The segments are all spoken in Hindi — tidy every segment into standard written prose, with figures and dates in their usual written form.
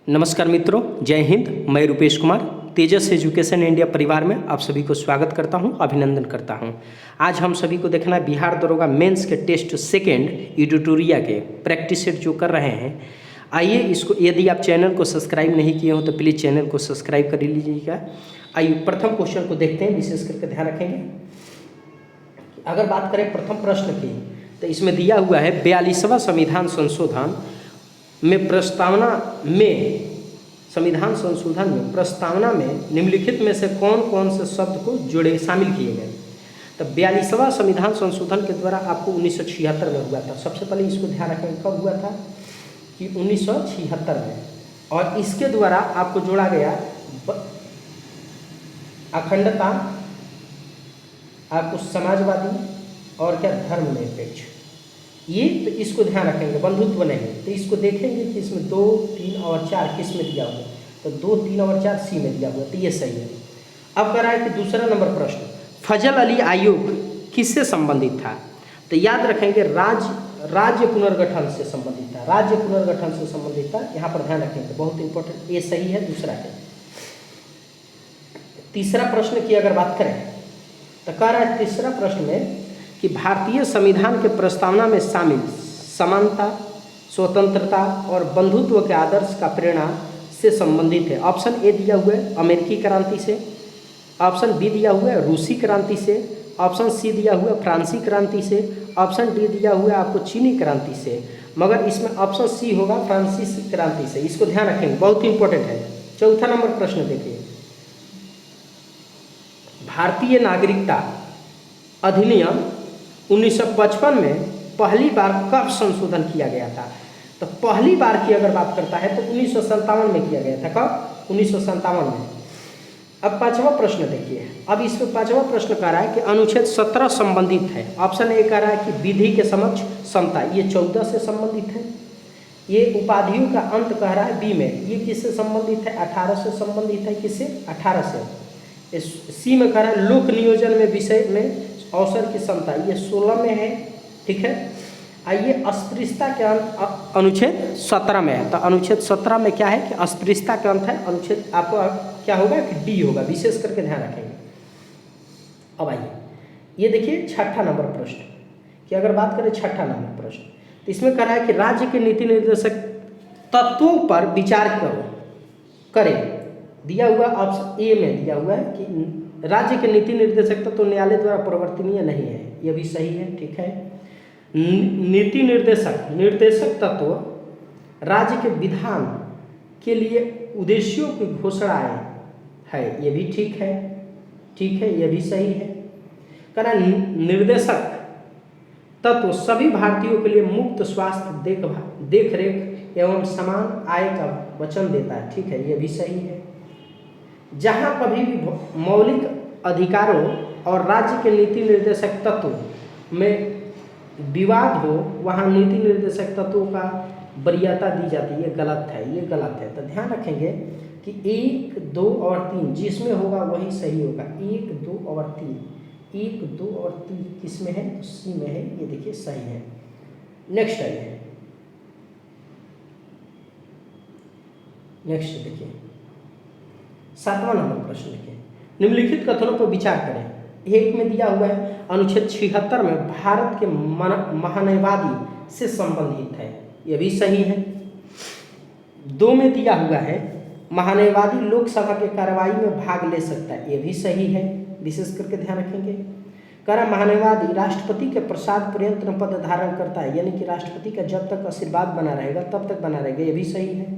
नमस्कार मित्रों, जय हिंद। मैं रूपेश कुमार तेजस एजुकेशन इंडिया परिवार में आप सभी को स्वागत करता हूं, अभिनंदन करता हूं। आज हम सभी को देखना है बिहार दरोगा मेंस के टेस्ट सेकेंड एडिटोरिया के प्रैक्टिस सेट जो कर रहे हैं। आइए इसको, यदि आप चैनल को सब्सक्राइब नहीं किए हो तो प्लीज़ चैनल को सब्सक्राइब कर लीजिएगा। आइए प्रथम क्वेश्चन को देखते हैं, विशेष करके ध्यान रखेंगे। अगर बात करें प्रथम प्रश्न की तो इसमें दिया हुआ है 42वां संविधान संशोधन में संविधान संशोधन में प्रस्तावना में निम्नलिखित में से कौन कौन से शब्द को जोड़े शामिल किए गए। तो 42वां संविधान संशोधन के द्वारा आपको 1976 में हुआ था। सबसे पहले इसको ध्यान रखें, कब हुआ था कि 1976 में। और इसके द्वारा आपको जोड़ा गया अखंडता, आपको समाजवादी और क्या धर्मनिरपेक्ष, ये तो इसको ध्यान रखेंगे। बंधुत्व नहीं, तो इसको देखेंगे कि इसमें 2, 3 और 4 किस में दिया हुआ, तो 2, 3 और 4 सी में दिया हुआ, तो ये सही है। अब कह रहा है कि दूसरा नंबर प्रश्न, फजल अली आयोग किससे संबंधित था। तो याद रखेंगे राज्य पुनर्गठन से संबंधित था, राज्य पुनर्गठन से संबंधित था। यहाँ पर ध्यान रखेंगे, बहुत इंपॉर्टेंट, ये सही है, दूसरा है। तीसरा प्रश्न की अगर बात करें तो कह रहा है तीसरा प्रश्न में कि भारतीय संविधान के प्रस्तावना में शामिल समानता, स्वतंत्रता और बंधुत्व के आदर्श का प्रेरणा से संबंधित है। ऑप्शन ए दिया हुआ है अमेरिकी क्रांति से, ऑप्शन बी दिया हुआ है रूसी क्रांति से, ऑप्शन सी दिया हुआ है फ्रांसी क्रांति से, ऑप्शन डी दिया हुआ है आपको चीनी क्रांति से। मगर इसमें ऑप्शन सी होगा फ्रांसीसी क्रांति से, इसको ध्यान रखेंगे, बहुत इंपॉर्टेंट है। चौथा नंबर प्रश्न देखिए, भारतीय नागरिकता अधिनियम 1955 में पहली बार कब संशोधन किया गया था। तो पहली बार की अगर बात करता है तो 1957 में किया गया था। कब? 1957 में। अब पांचवा प्रश्न देखिए, अब इसमें पांचवा प्रश्न कह रहा है कि अनुच्छेद 17 संबंधित है। ऑप्शन ए कह रहा है कि विधि के समक्ष समता, ये 14 से संबंधित है। ये उपाधियों का अंत कह रहा है बी में, ये किससे संबंधित है? 18 से संबंधित है। किससे? 18 से। सी में कह रहा है लोक नियोजन में विषय में अवसर की समता, ये 16 में है। ठीक है। आइए अस्पृश्यता के अंत अनुच्छेद 17 में है। तो अनुच्छेद 17 में क्या है कि अस्पृश्यता के अंत है। अनुच्छेद आपको क्या होगा कि डी होगा, विशेष करके ध्यान रखेंगे। अब आइए ये देखिए छठा नंबर प्रश्न कि अगर बात करें छठा नंबर प्रश्न, तो इसमें कह रहा है कि राज्य के नीति निर्देशक तत्वों पर विचार करें। दिया हुआ ऑप्शन ए में दिया हुआ है कि राज्य के नीति निर्देशक तत्व न्यायालय द्वारा परिवर्तनीय नहीं है, यह भी सही है। ठीक है। नीति निर्देशक तत्व राज्य के विधान के लिए उद्देश्यों की घोषणाएं है, यह भी ठीक है। ठीक है, यह भी सही है। कारण निर्देशक तत्व सभी भारतीयों के लिए मुफ्त स्वास्थ्य देखरेख एवं समान आय का वचन देता है। ठीक है, यह भी सही है। जहाँ कभी भी मौलिक अधिकारों और राज्य के नीति निर्देशक तत्व में विवाद हो, वहाँ नीति निर्देशक तत्वों का वरीयता दी जाती है, ये गलत है, ये गलत है। तो ध्यान रखेंगे कि 1, 2 और 3 जिसमें होगा वही सही होगा। 1, 2 और 3, 1, 2 और 3 किस में है? सी में है, ये देखिए सही है। नेक्स्ट आइए, नेक्स्ट देखिए 7वां नंबर प्रश्न लिखे, निम्नलिखित कथनों पर विचार करें। एक में दिया हुआ है अनुच्छेद 76 में भारत के महान्यायवादी से संबंधित है, यह भी सही है। 2 में दिया हुआ है महान्यायवादी लोकसभा के कार्रवाई में भाग ले सकता है, यह भी सही है, विशेष करके ध्यान रखेंगे। कह महान्यायवादी राष्ट्रपति के प्रसाद पर्यंत पद धारण करता है, यानी कि राष्ट्रपति का जब तक आशीर्वाद बना रहेगा तब तक बना रहेगा, यह भी सही है।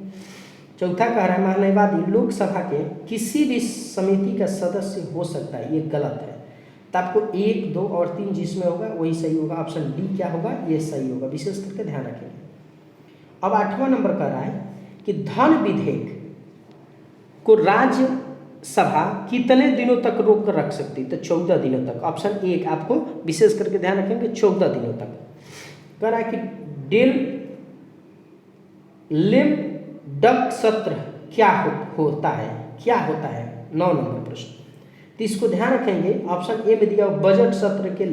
चौथा कह रहा है महान्यायवादी लोकसभा के किसी भी समिति का सदस्य हो सकता है, ये गलत है। तो आपको 1, 2 और 3 जिसमें होगा वही सही होगा। ऑप्शन डी क्या होगा? ये सही होगा, विशेष करके ध्यान रखेंगे। अब 8वां नंबर कह रहा है कि धन विधेयक को राज्यसभा कितने दिनों तक रोक कर रख सकती है? तो 14 दिनों तक। ऑप्शन ए आपको विशेष करके ध्यान रखेंगे, 14 दिनों तक। कह रहा है कि लेमडक सत्र क्या होता है? क्या होता है? 9 नंबर प्रश्न। तो इसको ध्यान रखेंगे, ऑप्शन ए में दिया बजट सत्र के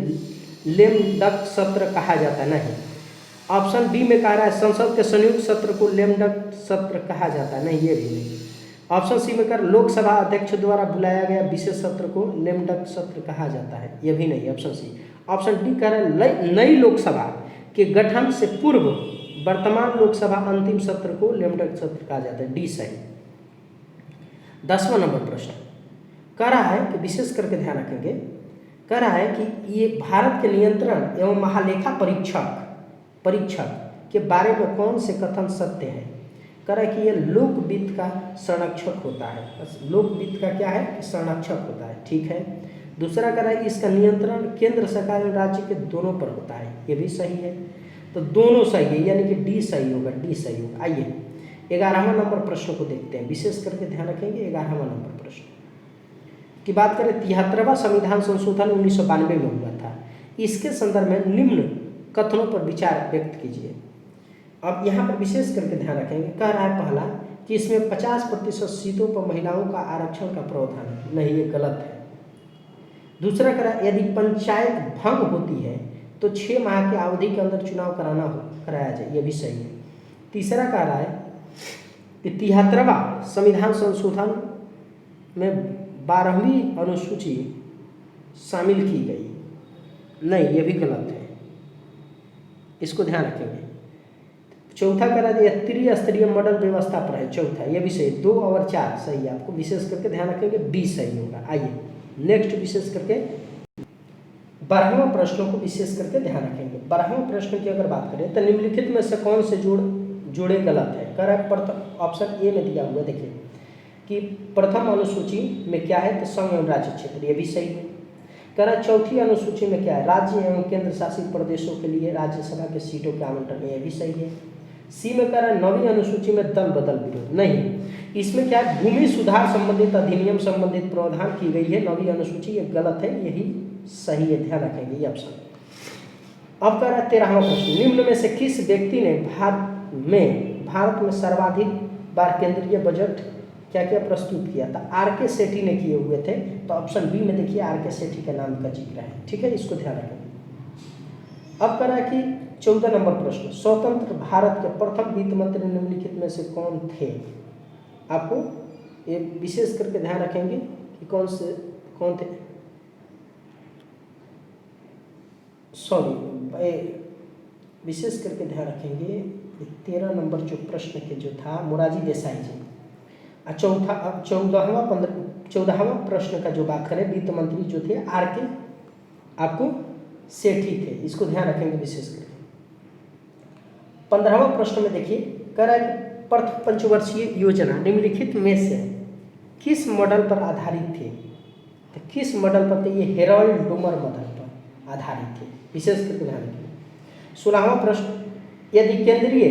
लेमडक सत्र कहा जाता है, नहीं। ऑप्शन डी में कह रहा है संसद के संयुक्त सत्र को लेम डक सत्र कहा जाता है, नहीं ये भी नहीं। ऑप्शन सी में कर लोकसभा अध्यक्ष द्वारा बुलाया गया विशेष सत्र को लेम डक सत्र कहा जाता है, ये भी नहीं ऑप्शन सी। ऑप्शन डी कह रहा है नई लोकसभा के गठन से पूर्व वर्तमान लोकसभा अंतिम सत्र को लेम डक सत्र कहा जाता है, डी सही। 10वां नंबर प्रश्न कह रहा है कि विशेष करके ध्यान रखेंगे, कह रहा है कि ये भारत के नियंत्रण एवं महालेखा परीक्षक के बारे में कौन से कथन सत्य है। कह रहा है कि ये लोकवित्त का संरक्षक होता है, लोकवित्त का क्या है, संरक्षक होता है, ठीक है। दूसरा कह रहा है कि इसका नियंत्रण केंद्र सरकार और राज्य के दोनों पर होता है, ये भी सही है। तो दोनों सही है, यानी कि डी सही होगा, डी सही होगा। आइए 11वां नंबर प्रश्न को देखते हैं, विशेष करके ध्यान रखेंगे। 11वां नंबर प्रश्न की बात करें, 73वां संविधान संशोधन 1992 में हुआ था, इसके संदर्भ में निम्न कथनों पर विचार व्यक्त कीजिए। अब यहाँ पर विशेष करके ध्यान रखेंगे, कह रहा है पहला कि इसमें 50% सीटों पर महिलाओं का आरक्षण का प्रावधान है, नहीं ये गलत है। दूसरा कह रहा है यदि पंचायत भंग होती है तो 6 माह की अवधि के अंदर चुनाव कराया जाए, ये भी सही है। तीसरा कह रहा है कि 73वां संविधान संशोधन में 12वीं अनुसूची शामिल की गई, नहीं ये भी गलत है, इसको ध्यान रखेंगे। चौथा कह रहा है त्रिस्तरीय मॉडल व्यवस्था पर है, चौथा ये भी सही। 2 और 4 सही है, आपको विशेष करके ध्यान रखेंगे, बी सही होगा। आइए नेक्स्ट विशेष करके 12वें प्रश्नों को विशेष करके ध्यान रखेंगे। 12वें प्रश्न की अगर बात करें तो निम्नलिखित में से कौन से जोड़े गलत है। कह रहा है प्रथम ऑप्शन ए में दिया हुआ, देखिए कि प्रथम अनुसूची में क्या है तो संघ एवं राज्य क्षेत्र, ये भी सही है। कह रहा है चौथी अनुसूची में क्या है, राज्य एवं केंद्र शासित प्रदेशों के लिए राज्यसभा के सीटों के आवंटन में, ये भी सही है। सी में कह रहा है 9वीं अनुसूची में दल बदल विरोध, नहीं इसमें क्या है भूमि सुधार संबंधित अधिनियम संबंधित प्रावधान की गई है 9वीं अनुसूची, ये गलत है, यही सही है, ध्यान रखेंगे ये ऑप्शन। अब कह रहा है 13वां प्रश्न, निम्न में से किस व्यक्ति ने भारत में सर्वाधिक बार केंद्रीय बजट क्या क्या प्रस्तुत किया था। आर.के. सेठी ने किए हुए थे, तो ऑप्शन बी में देखिए आर.के. सेठी के नाम का जिक्र है, ठीक है, इसको ध्यान रखेंगे। अब कह रहा है कि 14 नंबर प्रश्न, स्वतंत्र भारत के प्रथम वित्त मंत्री निम्नलिखित में से कौन थे। आपको ये विशेष करके ध्यान रखेंगे कि कौन थे, विशेष करके ध्यान रखेंगे 13 नंबर जो प्रश्न के जो था मोरारजी देसाई जी। 14वां प्रश्न का जो बात करें वित्त मंत्री जो थे आर.के. आपको सेठी थे, इसको ध्यान रखेंगे विशेष करके। 15वां प्रश्न में देखिए कह रहा है प्रथम पंचवर्षीय योजना निम्नलिखित में से किस मॉडल पर आधारित थी, तो किस मॉडल पर थे, ये हेरोल्ड डोमर मॉडल पर आधारित थे, विशेष करके ध्यान रखेंगे। 16वां प्रश्न, यदि केंद्रीय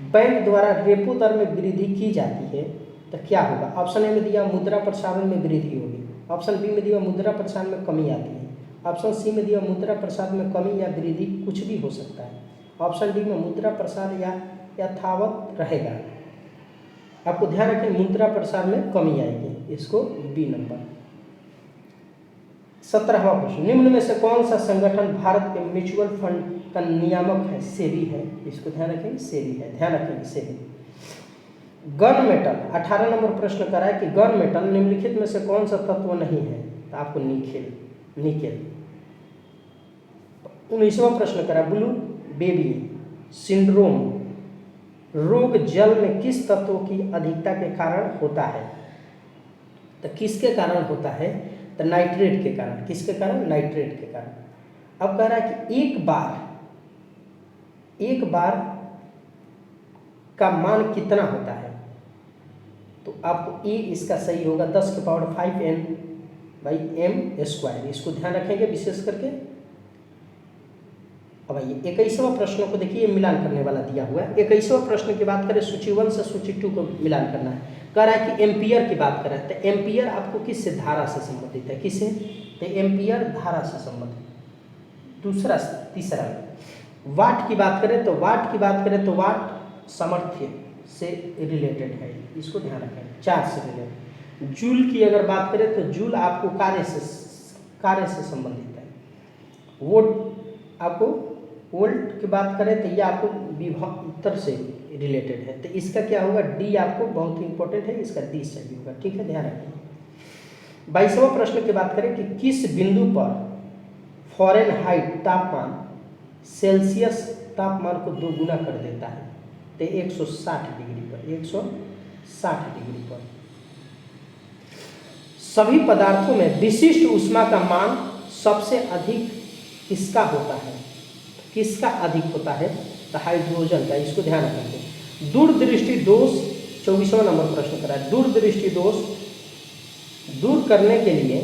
बैंक द्वारा रेपो दर में वृद्धि की जाती है तो क्या होगा। ऑप्शन ए में दिया मुद्रा प्रसारण में वृद्धि होगी, ऑप्शन बी में दिया मुद्रा प्रसारण में कमी आती है, ऑप्शन सी में दिया मुद्रा प्रसारण में कमी या वृद्धि कुछ भी हो सकता है, ऑप्शन डी में मुद्रा प्रसार या यथावत रहेगा। आपको ध्यान रखें मुद्रा प्रसार में कमी आएगी, इसको बी नंबर। 17वां प्रश्न, निम्न में से कौन सा संगठन भारत के म्यूचुअल फंड का नियामक है, सेबी है, इसको ध्यान रखेंगे, सेबी है, ध्यान रखेंगे सेबी। गन मेटल 18 नंबर प्रश्न कर रहा है कि गन मेटल निम्नलिखित में से कौन सा तत्व नहीं है, तो आपको निकेल। 19वां प्रश्न करा ब्लू बेबी सिंड्रोम रोग जल में किस तत्व की अधिकता के कारण होता है, तो किसके कारण होता है, तो नाइट्रेट के कारण। किसके कारण, नाइट्रेट के कारण। अब कह रहा है कि एक बार का मान कितना होता है, तो आपको ए इसका सही होगा 10 की पावर 5 n/m², इसको ध्यान रखेंगे विशेष करके। अब आइए 21वां प्रश्न को देखिए, मिलान करने वाला दिया हुआ है। 21वां प्रश्न की बात करें सूची 1 से सूची 2 को मिलान करना है। कह रहा है कि एम्पियर की बात करें तो एम्पियर आपको किससे, धारा से संबंधित है, किससे, तो एम्पियर धारा से संबंधित। तीसरा वाट की बात करें तो वाट सामर्थ्य से रिलेटेड है, इसको ध्यान रखें, चार्ज से रिलेटेड। जूल की अगर बात करें तो जूल आपको कार्य से संबंधित है। वोट आपको वोल्ट की बात करें तो ये आपको विभवांतर से रिलेटेड है, तो इसका क्या होगा, डी आपको बहुत ही इंपॉर्टेंट है, इसका डी सही होगा। ठीक है, ध्यान रखिए। 22वां प्रश्न की बात करें कि किस बिंदु पर फ़ारेनहाइट तापमान सेल्सियस तापमान को दोगुना कर देता है, तो 160 डिग्री पर, 160 डिग्री पर। सभी पदार्थों में विशिष्ट ऊष्मा का मान सबसे अधिक किसका होता है, किसका अधिक होता है, तो हाइड्रोजन का, इसको ध्यान रखेंगे। दूरदृष्टि दोष 24वां नंबर प्रश्न करा है। दूरदृष्टि दोष दूर करने के लिए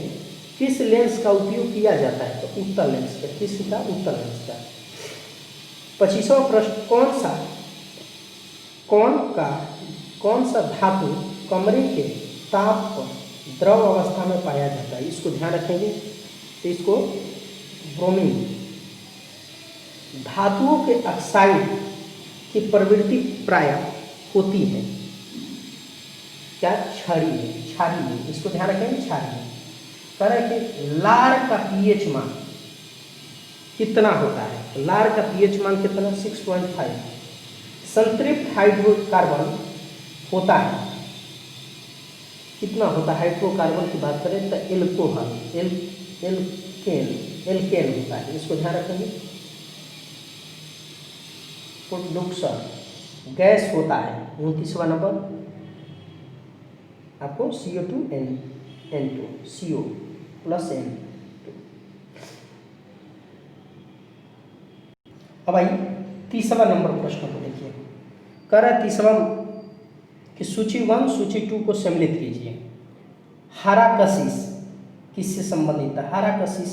किस लेंस का उपयोग किया जाता है, तो उत्तल लेंस का। किसका, उत्तल लेंस का। 25वां प्रश्न कौन सा धातु कमरे के ताप पर द्रव अवस्था में पाया जाता है, इसको ध्यान रखेंगे। तो इसको ब्रोमीन। धातुओं के ऑक्साइड की प्रवृत्ति प्रायः होती है क्या, क्षारीय, इसको ध्यान रखेंगे, क्षारीय। कह रहे हैं कि लार का पीएच मान कितना होता है, लार का पीएच मान कितना, 6.5। संतृप्त हाइड्रोकार्बन होता है, कितना होता है, हाइड्रोकार्बन की बात करें तो एल्कोहल, एल्केन होता है, इसको ध्यान रखेंगे। प्रोडक्शन गैस होता है, 29वां नंबर आपको CO2N2, CO प्लस N2। अब आइए 30वां नंबर प्रश्न को देखिए। कह रहा है 30वां कि सूची 1 सूची 2 को सम्मिलित कीजिए। हाराकसिस किससे संबंधित है, हाराकसिस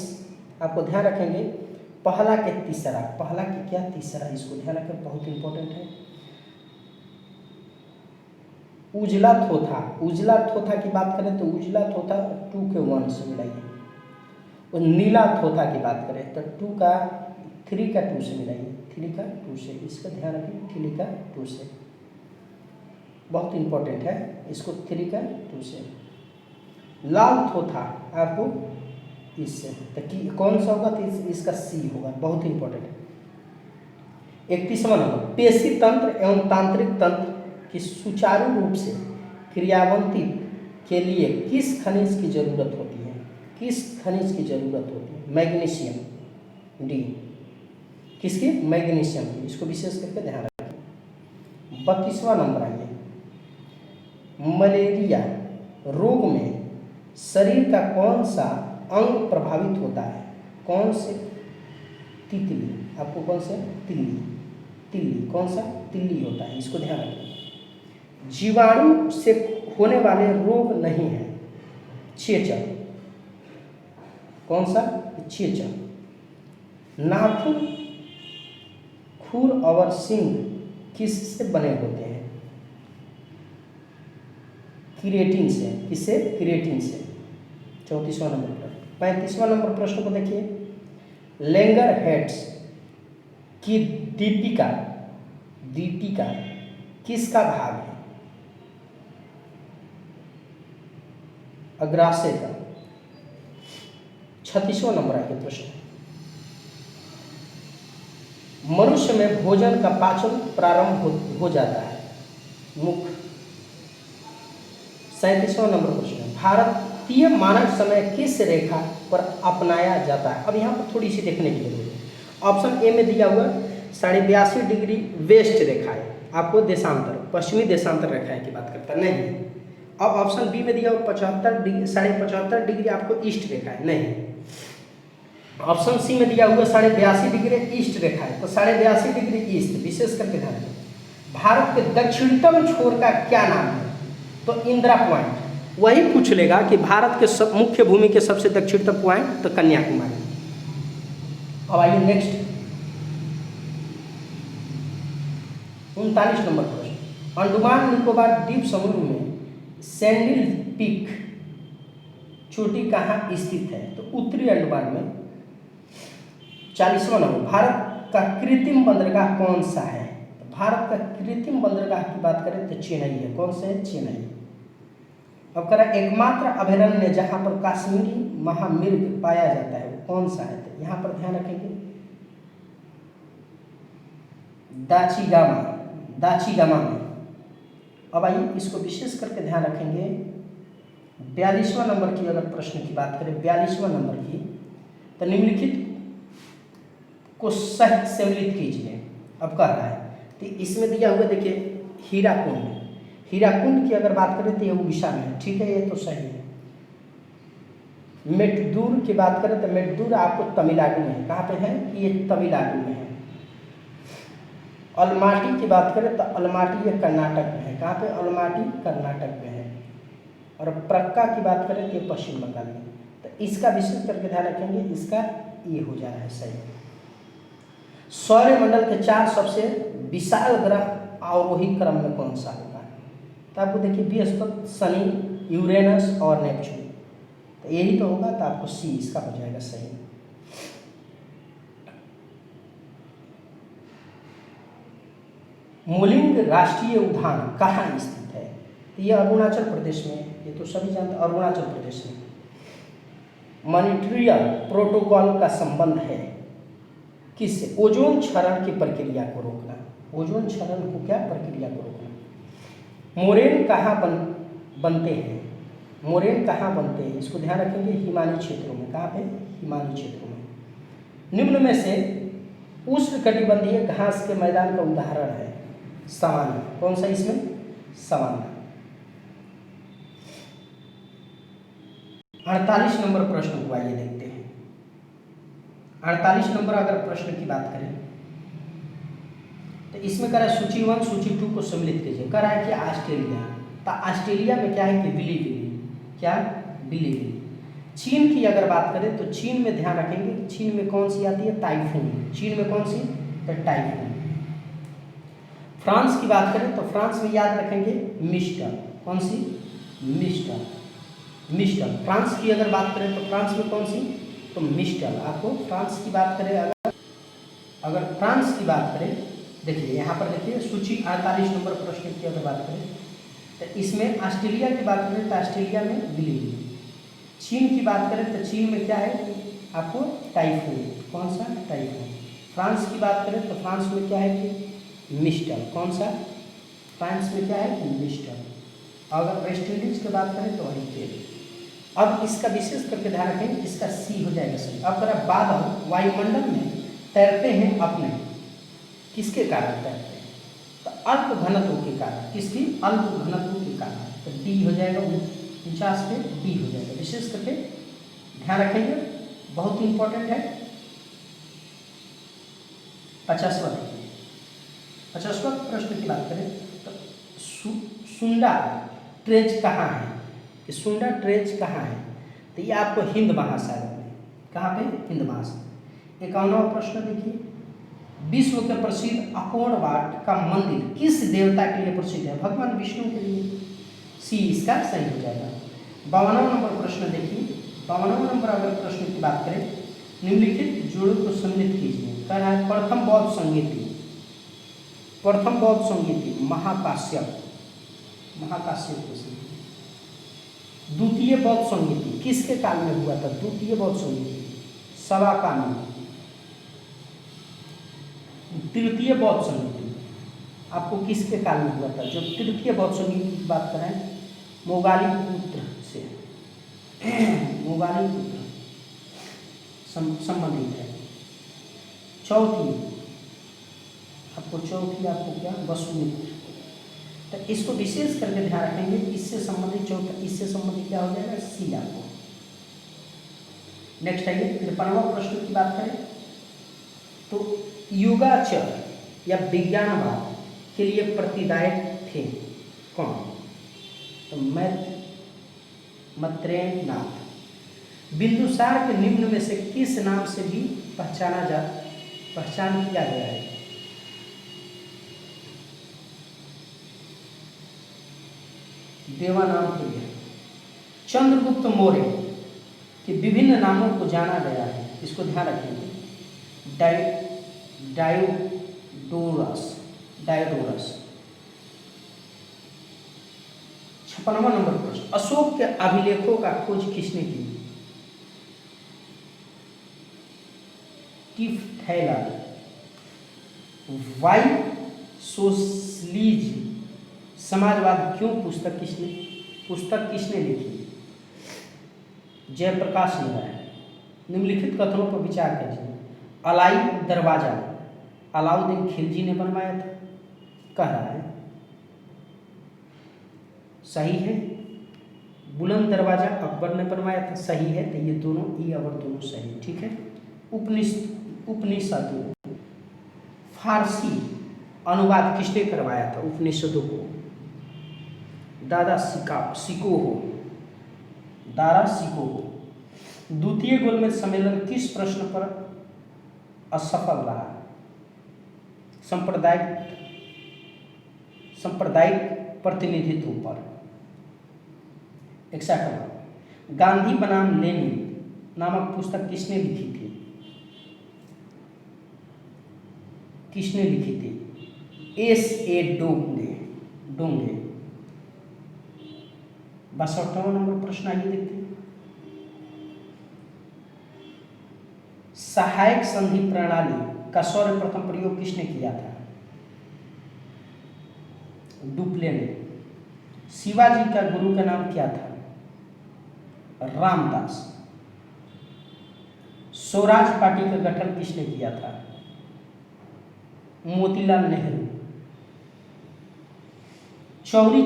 आपको ध्यान रखेंगे पहला के क्या तीसरा, इसको ध्यान रखें, बहुत इंपॉर्टेंट है। उजला थोथा की बात करें तो उजला थोथा 2 के 1 से मिलाइए, और नीला थोथा की बात करें तो 3 का 2 से मिलाइए, 3 का 2 से, इसका ध्यान रखें, 3 का 2 से, बहुत इंपॉर्टेंट है, इसको 3 का 2 से। लाल थोथा आपको इससे, तो कौन सा होगा, तो इसका सी होगा, बहुत इंपॉर्टेंट है। 31वां नंबर पेशी तंत्र एवं तांत्रिक तंत्र की सुचारू रूप से क्रियान्वित के लिए किस खनिज की जरूरत होती है, किस खनिज की जरूरत होती है, मैग्नीशियम, डी। किसकी, मैग्नीशियम की, इसको विशेष करके ध्यान रखें। 32वां नंबर आइए। मलेरिया रोग में शरीर का कौन सा अंग प्रभावित होता है, कौन से, तितली, आपको कौन से, तिल्ली, कौन सा, तिल्ली होता है, इसको ध्यान रखें। जीवाणु से होने वाले रोग नहीं है, चेचक, कौन सा, चेचक। नाखून, खुर और सींग किससे बने होते हैं, किरेटिन से, किससे, किरेटिन से। 34वां नंबर प्रश्न। 35वां नंबर प्रश्न को देखिए। लैंगरहैंस की दीपिका किसका भाग है, अग्राशय का। 36वां नंबर आगे प्रश्न। मनुष्य में भोजन का पाचन प्रारंभ हो जाता है, मुख। 37वां नंबर प्रश्न। भारतीय मानक समय किस रेखा पर अपनाया जाता है, अब यहाँ पर थोड़ी सी देखने की जरूरत है। ऑप्शन ए में दिया हुआ 82.5 डिग्री वेस्ट रेखा है, आपको देशांतर, पश्चिमी देशांतर रेखा की बात करता नहीं। अब ऑप्शन बी में दिया हुआ 75 डिग्री आपको ईस्ट रेखा है, नहीं। ऑप्शन सी में दिया हुआ 82.5 डिग्री ईस्ट रेखा है, तो 82.5 डिग्री ईस्ट, विशेष करके ध्यान रखें। भारत के दक्षिणतम छोर का क्या नाम है, तो इंदिरा पॉइंट, वही पूछ लेगा कि भारत के मुख्य भूमि के सबसे दक्षिणतम पॉइंट, तो कन्याकुमारी। अब आइए नेक्स्ट 39 नंबर प्रश्न। अंडमान निकोबार द्वीप समूह में सैंडिल पीक चोटी कहाँ स्थित है, तो उत्तरी अंडमान में। 40वां नंबर। भारत का कृत्रिम बंदरगाह कौन सा है, तो भारत का कृत्रिम बंदरगाह की बात करें तो चेन्नई है, कौन सा है, चेन्नई। अब कह रहा है एकमात्र अभयारण्य जहाँ पर कश्मीरी महामृग पाया जाता है वो कौन सा है, तो यहाँ पर ध्यान रखेंगे दाचिगामा, दाचिगामा में। अब आइए इसको विशेष करके ध्यान रखेंगे। 42वां नंबर की अगर प्रश्न की बात करें, 42वां नंबर की, तो निम्नलिखित को सही सम्मिलित कीजिए। अब कह रहा है तो इसमें दिया हुआ देखिए हीराकुंड, हीराकुंड की अगर बात करें तो ये उड़ीसा में है, ठीक है, ये तो सही है। मेटदूर की बात करें तो मेटदूर आपको तमिलनाडु में है, कहाँ पे है कि ये तमिलनाडु में है। अलमाटी की बात करें तो अलमाटी ये कर्नाटक में है, कहाँ पे, अलमाटी कर्नाटक में है। और प्रक्का की बात करें तो ये पश्चिम बंगाल में। तो इसका विशेष करके ध्यान रखेंगे, इसका ये हो जा रहा है सही। सौरमंडल के 4 सबसे विशाल ग्रह अवरोही क्रम में कौन सा होगा? तो आपको देखिए बृहस्पति, शनि, यूरेनस और नेपच्यून, तो यही तो होगा, तो आपको सी इसका हो जाएगा सही। मोलिंग राष्ट्रीय उद्यान कहाँ स्थित है? तो ये अरुणाचल प्रदेश में, ये तो सभी जानते हैं, अरुणाचल प्रदेश में। मॉनिट्रियल प्रोटोकॉल का संबंध है किससे? ओजोन क्षरण की प्रक्रिया को रोकना, ओजोन क्षरण को क्या प्रक्रिया को रोकना। मोरेन कहाँ बनते हैं? मोरेन कहाँ बनते हैं? इसको ध्यान रखेंगे, हिमालय क्षेत्रों में। कहाँ पे? हिमालय क्षेत्रों में। निम्न में से उष्णकटिबंधीय घास के मैदान का उदाहरण है सवाना, कौन सा इसमें? सवाना। 48 नंबर प्रश्न को आइए देखते हैं। 48 नंबर अगर प्रश्न की बात करें तो इसमें कह रहा है सूची 1 सूची 2 को सम्मिलित कीजिए। कह रहा है कि ऑस्ट्रेलिया, तो ऑस्ट्रेलिया में क्या है कि बिली बिली, क्या? बिली बिली। चीन की अगर बात करें तो चीन में ध्यान रखेंगे, चीन में कौन सी आती है? टाइफून। चीन में कौन सी? तो टाइफून। फ्रांस की बात करें तो फ्रांस में याद रखेंगे मिस्टल, कौन सी? मिस्टल, मिस्टल। फ्रांस की अगर बात करें तो फ्रांस में कौन सी? तो मिस्टल। आपको फ्रांस की बात करें, अगर फ्रांस की बात करें, देखिए यहाँ पर देखिए सूची 48 नंबर प्रश्न की अगर बात करें तो इसमें ऑस्ट्रेलिया की बात करें तो ऑस्ट्रेलिया में बिली बिली। चीन की बात करें तो चीन में क्या है कि आपको टाइफून, कौन सा? टाइफून। फ्रांस की बात करें तो फ्रांस में क्या है कि मिस्टल, कौन सा? फ्रांस में क्या है कि मिस्टल। अगर वेस्ट इंडीज की बात करें तो हरिकेन। अब इसका विशेष करके ध्यान रखें, इसका सी हो जाएगा सही। अब अगर बादल वायुमंडल में तैरते हैं अपने, किसके कारण तैरते हैं? तो अल्प घनत्व के कारण। किसकी? अल्प घनत्व के कारण। तो डी हो जाएगा, 49 पे डी हो जाएगा। विशेष करके ध्यान रखेंगे, बहुत ही इंपॉर्टेंट है। 50वां देखिए, 50वां प्रश्न की बात करें तो सुंडा ट्रेंच कहाँ है? कि सुंडा ट्रेंच कहाँ है? तो ये आपको हिंद महासागर में, कहाँ पे? हिंद महासागर। 51वां प्रश्न देखिए, विश्व के प्रसिद्ध अकोण वाट का मंदिर किस देवता के लिए प्रसिद्ध है? भगवान विष्णु के लिए। सी इसका सही हो जाएगा। 52वां नंबर प्रश्न देखिए, 52वां नंबर अगर प्रश्न की बात करें, निम्नलिखित जोड़ों को सम्मिलित कीजिए। कह रहा है प्रथम बौद्ध संगीति, प्रथम बौद्ध संगीति महाकाश्यप, महाकाश्यप के संगीति। द्वितीय बौद्ध संगीति किसके काल में हुआ था? द्वितीय बौद्ध संगीति सवाकानी। तृतीय बौद्ध संगीति आपको किसके काल में हुआ था? जो तृतीय बौद्ध संगीति की बात करें, मोगालीपुत्र से, मोगालीपुत्र संबंधित है। चौथी आपको क्या? वसुमित्र। तो इसको विशेष करके ध्यान रखेंगे, इससे संबंधित चौथा, इससे संबंधित क्या हो जाएगा? सी आपको। नेक्स्ट आइए 53वां प्रश्न की बात करें तो योगाचर या विज्ञानवाद के लिए प्रतिदायक थे कौन? तो मैत्रेयनाथ। बिंदुसार के निम्न में से किस नाम से भी पहचान किया गया है? देवानाम के लिए। चंद्रगुप्त मौर्य के विभिन्न नामों को जाना गया है, इसको ध्यान रखेंगे। डायोडोरस। 56वां नंबर प्रश्न, अशोक के अभिलेखों का खोज किसने की? Tiff Thaler. वाई सोशलिज समाजवाद क्यों पुस्तक किसने लिखी? जयप्रकाश नारायण। निम्नलिखित कथनों पर विचार कीजिए। अलाई दरवाजा अलाउद्दीन खिलजी ने बनवाया था, कह रहा है, सही है। बुलंद दरवाजा अकबर ने बनवाया था, सही है। तो ये दोनों ई और दोनों सही, ठीक है। उपनिषदों फारसी अनुवाद किसने करवाया था उपनिषदों को? दादा सिकोहो। द्वितीय गोलमेज सम्मेलन किस प्रश्न पर असफल रहा? सांप्रदायिक प्रतिनिधित्व पर। 61। गांधी बनाम लेनिन नामक पुस्तक किसने लिखी थी? 62 डोंगे। 62वां नंबर प्रश्न आइए देखते हैं। सहायक संधि प्रणाली का सर्वप्रथम प्रयोग किसने किया था? डुप्ले ने। शिवाजी का गुरु का नाम क्या था? रामदास। स्वराज पार्टी का गठन किसने किया था? मोतीलाल नेहरू। चौरी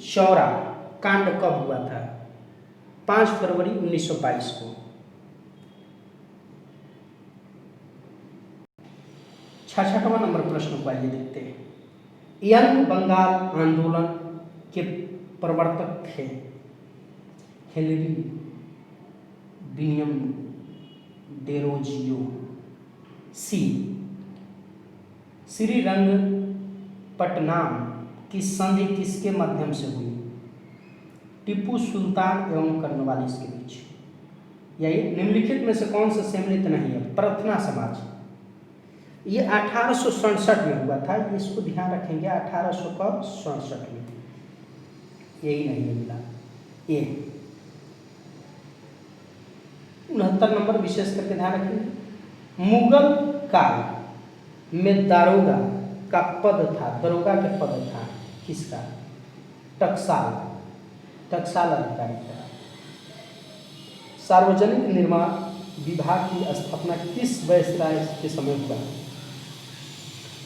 चौरा कांड कब हुआ था? 5 फरवरी 1922 को। 66वां नंबर प्रश्न को आइए देखते हैं। यंग बंगाल आंदोलन के प्रवर्तक थे हेनरी विलियम डेरोजियो। सी। श्रीरंगपट्टनम की संधि किसके माध्यम से हुई? टीपू सुल्तान एवं कर्नवालिस के बीच। यही निम्नलिखित में से कौन सा सम्मिलित नहीं है? प्रार्थना समाज। ये 1867 में हुआ था, इसको ध्यान रखेंगे। 1867 में, यही नहीं मिला। ये 69 नंबर विशेष करके ध्यान रखेंगे। मुगल काल में दारोगा का पद था, दरोगा के पद था किसका? टकसाल अधिकारी का। सार्वजनिक निर्माण विभाग की स्थापना किस वायसराय के समय हुआ?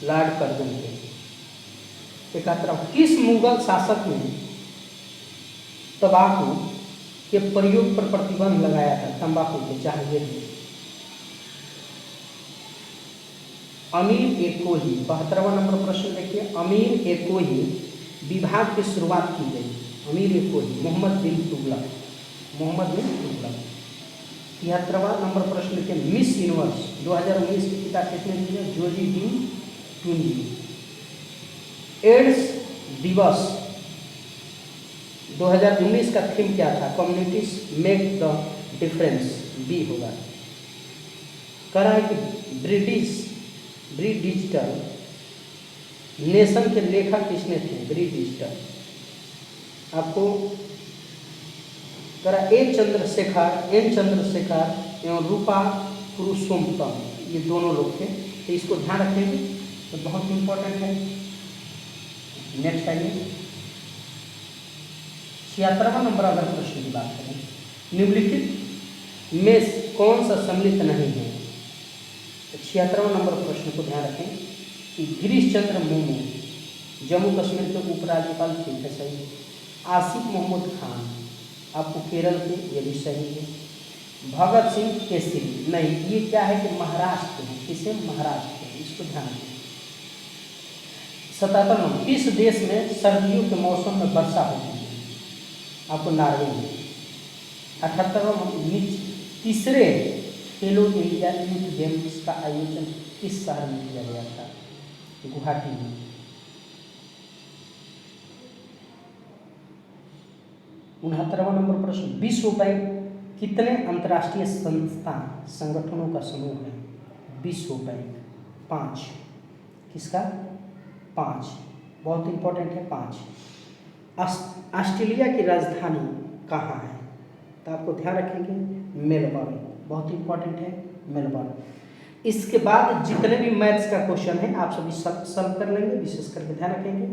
लॉर्ड कर्जन के। 71। किस मुगल शासक ने तंबाकू के प्रयोग पर प्रतिबंध लगाया था? तंबाकू के जहांगीर ने। अमीर ए कोही। 72वां नंबर प्रश्न देखिए। अमीर ए कोही विभाग की शुरुआत की गई। अमीर ए कोही मोहम्मद बिन तुगलक। 73वां नंबर प्रश्न देखिए। मिस यूनिवर्स 2019 की किताब किसने दी है? जोजी डी टूंजी। एड्स दिवस 2019 का थीम क्या था? Communities make the difference. B होगा। कह रहा है कि ब्रिडिजिटल नेशन के लेखक किसने थे? ब्रिडिजिटल। आपको कह रहा एन चंद्रशेखर एवं रूपा पुरुषोत्तम, ये दोनों लोग थे। तो इसको ध्यान रखेंगे, तो बहुत इंपॉर्टेंट है। नेक्स्ट आइए 76वां नंबर अगर प्रश्न की बात करें, निम्नलिखित में कौन सा सम्मिलित नहीं है? तो 76वां नंबर प्रश्न को ध्यान रखें कि गिरीश चंद्र मुर्मू जम्मू कश्मीर के उपराज्यपाल थे, क्या सही है? आसिफ मोहम्मद खान आपको केरल के, ये भी सही है। भगत सिंह केसरी नहीं, ये क्या है कि महाराष्ट्र है। किसे? महाराष्ट्र है, इसको ध्यान रखें। 77 नंबर किस देश में सर्दियों के मौसम में वर्षा होती है? आपको नॉर्वे में। 78वां तीसरे खेलो इंडिया यूथ गेम्स का आयोजन किस शहर में किया गया था? गुवाहाटी में। 69वां नंबर प्रश्न विश्व बैंक कितने अंतर्राष्ट्रीय संगठनों का समूह है? विश्व बैंक 5। किसका? 5। बहुत इंपॉर्टेंट है 5। ऑस्ट्रेलिया की राजधानी कहाँ है? तो आपको ध्यान रखेंगे मेलबर्न, बहुत इंपॉर्टेंट है मेलबर्न। इसके बाद जितने भी मैथ्स का क्वेश्चन है आप सभी सॉल्व कर लेंगे, विशेष करके ध्यान रखेंगे।